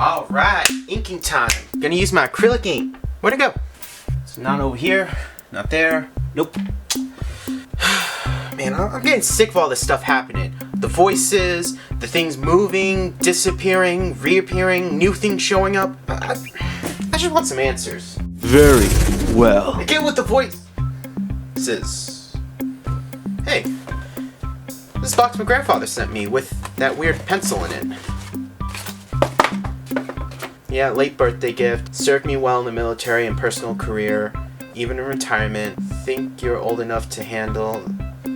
Alright, inking time. Gonna use my acrylic ink. Where'd it go? It's not over here, not there, nope. Man, I'm getting sick of all this stuff happening. The voices, the things moving, disappearing, reappearing, new things showing up. I just want some answers. Very well. Again with the voices. Hey, this box my grandfather sent me with that weird pencil in it. Yeah, late birthday gift. Served me well in the military and personal career, even in retirement. Think you're old enough to handle.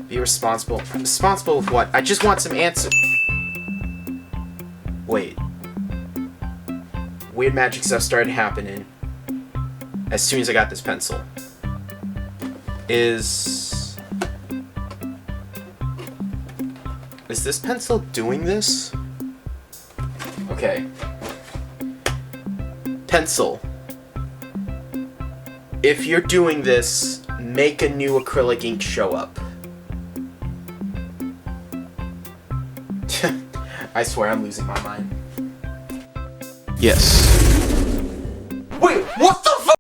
Be responsible. Responsible with what? I just want some answers. Wait. Weird magic stuff started happening as soon as I got this pencil. Is this pencil doing this? Okay. Pencil. If you're doing this, make a new acrylic ink show up. I swear I'm losing my mind. Yes. Wait, what the fuck?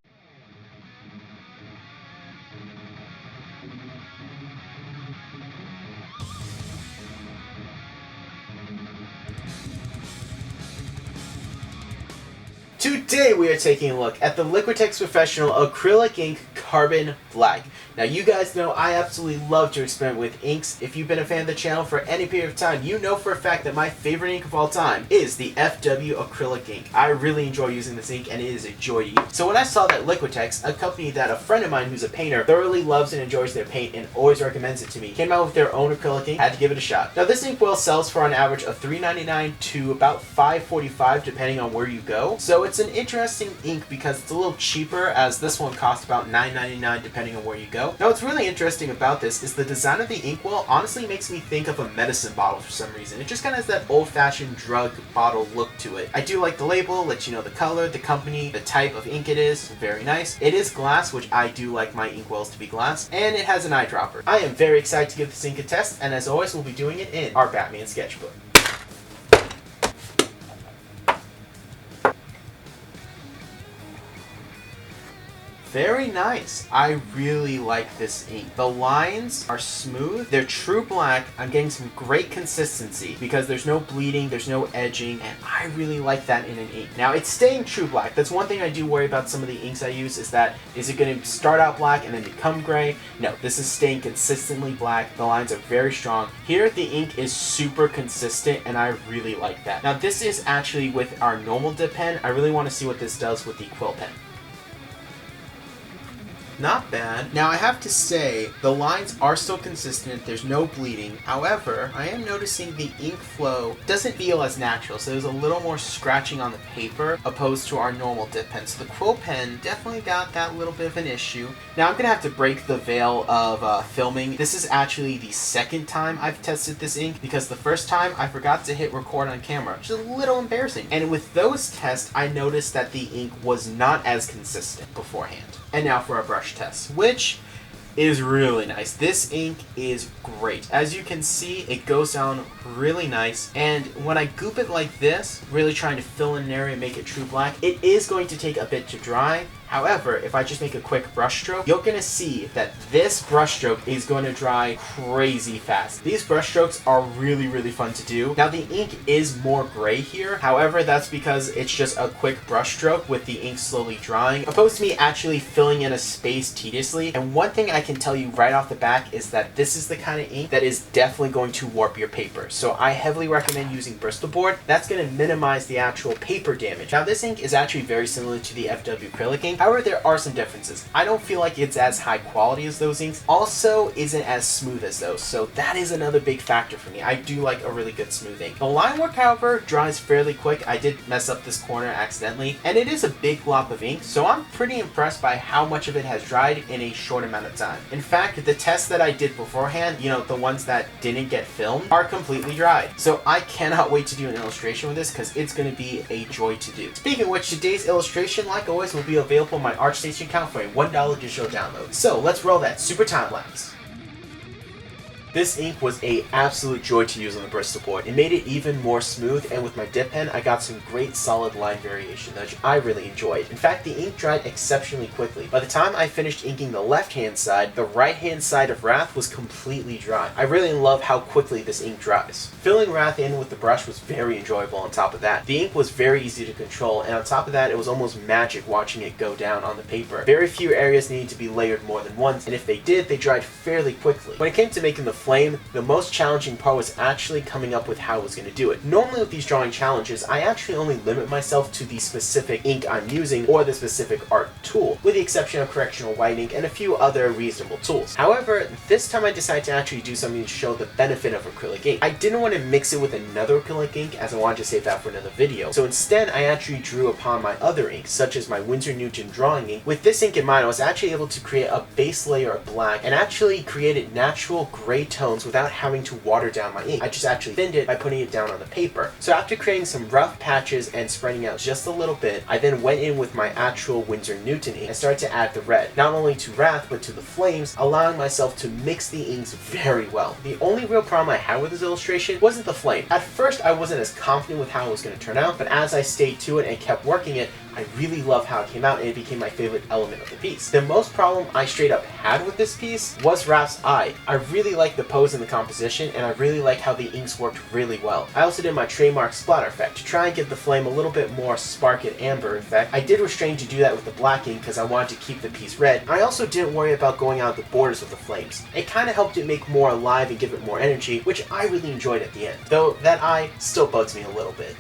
Today we are taking a look at the Liquitex Professional Acrylic Ink Carbon Black. Now you guys know I absolutely love to experiment with inks. If you've been a fan of the channel for any period of time, you know for a fact that my favorite ink of all time is the FW Acrylic Ink. I really enjoy using this ink and it is a joy to use. So when I saw that Liquitex, a company that a friend of mine who's a painter thoroughly loves and enjoys their paint and always recommends it to me, came out with their own acrylic ink, had to give it a shot. Now this ink well sells for an average of $3.99 to about $5.45 depending on where you go. So it's an interesting ink because it's a little cheaper, as this one costs about $9.99 depending on where you go. Now what's really interesting about this is the design of the inkwell honestly makes me think of a medicine bottle for some reason. It just kind of has that old-fashioned drug bottle look to it. I do like the label, lets you know the color, the company, the type of ink it is. Very nice. It is glass, which I do like my inkwells to be glass, and it has an eyedropper. I am very excited to give this ink a test, and as always we'll be doing it in our Batman sketchbook. Very nice. I really like this ink. The lines are smooth. They're true black. I'm getting some great consistency because there's no bleeding, there's no edging, and I really like that in an ink. Now, it's staying true black. That's one thing I do worry about some of the inks I use is that, is it going to start out black and then become gray? No, this is staying consistently black. The lines are very strong. Here, the ink is super consistent, and I really like that. Now, this is actually with our normal dip pen. I really want to see what this does with the quill pen. Not bad. Now I have to say, the lines are still consistent, there's no bleeding. However, I am noticing the ink flow doesn't feel as natural, so there's a little more scratching on the paper opposed to our normal dip pen. So the quill pen definitely got that little bit of an issue. Now I'm gonna have to break the veil of filming. This is actually the second time I've tested this ink because the first time I forgot to hit record on camera, which is a little embarrassing. And with those tests, I noticed that the ink was not as consistent beforehand. And now for a brush test, which is really nice. This ink is great. As you can see, it goes down really nice, and when I goop it like this, really trying to fill in an area and make it true black, it is going to take a bit to dry. However, if I just make a quick brush stroke, you're going to see that this brush stroke is going to dry crazy fast. These brush strokes are really, really fun to do. Now, the ink is more gray here. However, that's because it's just a quick brush stroke with the ink slowly drying, opposed to me actually filling in a space tediously. And one thing I can tell you right off the bat is that this is the kind of ink that is definitely going to warp your paper. So I heavily recommend using Bristol board. That's going to minimize the actual paper damage. Now, this ink is actually very similar to the FW acrylic ink. However, there are some differences. I don't feel like it's as high quality as those inks. Also, isn't as smooth as those. So that is another big factor for me. I do like a really good smooth ink. The line work, however, dries fairly quick. I did mess up this corner accidentally, and it is a big glop of ink, so I'm pretty impressed by how much of it has dried in a short amount of time. In fact, the tests that I did beforehand, you know, the ones that didn't get filmed, are completely dried. So I cannot wait to do an illustration with this because it's going to be a joy to do. Speaking of which, today's illustration, like always, will be available on my ArtStation account for a $1 digital download. So let's roll that super time lapse. This ink was a absolute joy to use on the Bristol board. It made it even more smooth, and with my dip pen, I got some great solid line variation that I really enjoyed. In fact, the ink dried exceptionally quickly. By the time I finished inking the left-hand side, the right-hand side of Wrath was completely dry. I really love how quickly this ink dries. Filling Wrath in with the brush was very enjoyable on top of that. The ink was very easy to control, and on top of that, it was almost magic watching it go down on the paper. Very few areas needed to be layered more than once, and if they did, they dried fairly quickly. When it came to making the flame, the most challenging part was actually coming up with how I was going to do it. Normally with these drawing challenges, I actually only limit myself to the specific ink I'm using or the specific art tool, with the exception of correctional white ink and a few other reasonable tools. However, this time I decided to actually do something to show the benefit of acrylic ink. I didn't want to mix it with another acrylic ink as I wanted to save that for another video, so instead I actually drew upon my other inks, such as my Winsor&Newton drawing ink. With this ink in mind, I was actually able to create a base layer of black and actually created natural gray tones without having to water down my ink. I just actually thinned it by putting it down on the paper. So after creating some rough patches and spreading out just a little bit, I then went in with my actual Winsor&Newton ink and started to add the red, not only to Wrath but to the flames, allowing myself to mix the inks very well. The only real problem I had with this illustration wasn't the flame. At first I wasn't as confident with how it was going to turn out, but as I stayed to it and kept working it, I really love how it came out and it became my favorite element of the piece. The most problem I straight up had with this piece was Wrath's eye. I really liked the pose and the composition, and I really liked how the inks worked really well. I also did my trademark splatter effect to try and give the flame a little bit more spark and amber effect. I did restrain to do that with the black ink because I wanted to keep the piece red. I also didn't worry about going out the borders with the flames. It kind of helped it make more alive and give it more energy, which I really enjoyed at the end, though that eye still bugs me a little bit.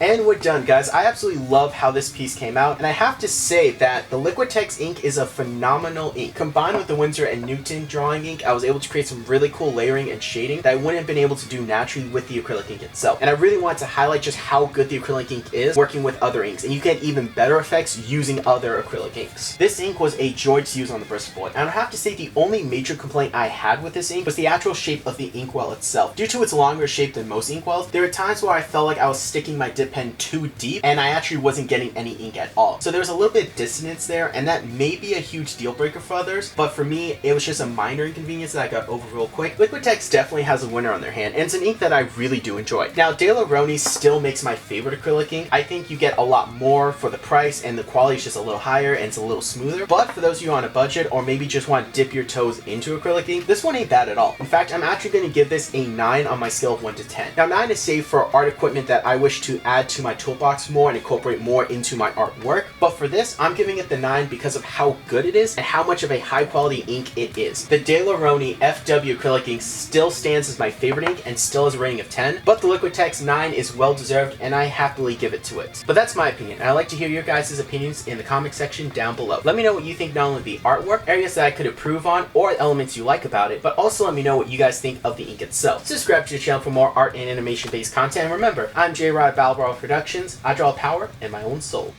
And we're done, guys. I absolutely love how this piece came out, and I have to say that the Liquitex ink is a phenomenal ink. Combined with the Winsor&Newton drawing ink, I was able to create some really cool layering and shading that I wouldn't have been able to do naturally with the acrylic ink itself. And I really wanted to highlight just how good the acrylic ink is working with other inks, and you get even better effects using other acrylic inks. This ink was a joy to use on the Bristol board, and I have to say the only major complaint I had with this ink was the actual shape of the inkwell itself. Due to its longer shape than most inkwells, there were times where I felt like I was sticking my dip pen too deep and I actually wasn't getting any ink at all. So there was a little bit of dissonance there, and that may be a huge deal breaker for others, but for me it was just a minor inconvenience that I got over real quick. Liquitex definitely has a winner on their hand, and it's an ink that I really do enjoy. Now, De La Roni still makes my favorite acrylic ink. I think you get a lot more for the price and the quality is just a little higher and it's a little smoother, but for those of you on a budget or maybe just want to dip your toes into acrylic ink, this one ain't bad at all. In fact, I'm actually going to give this a 9 on my scale of 1 to 10. Now, 9 is saved for art equipment that I wish to add to my toolbox more and incorporate more into my artwork, but for this, I'm giving it the 9 because of how good it is and how much of a high quality ink it is. The De La Roni FW acrylic ink still stands as my favorite ink and still has a rating of 10, but the Liquitex 9 is well deserved and I happily give it to it. But that's my opinion, and I'd like to hear your guys' opinions in the comment section down below. Let me know what you think, not only the artwork, areas that I could improve on, or elements you like about it, but also let me know what you guys think of the ink itself. Subscribe to the channel for more art and animation based content, and remember, I'm J-Rod, BATTLEBRAWLERproductions. I draw power in my own soul.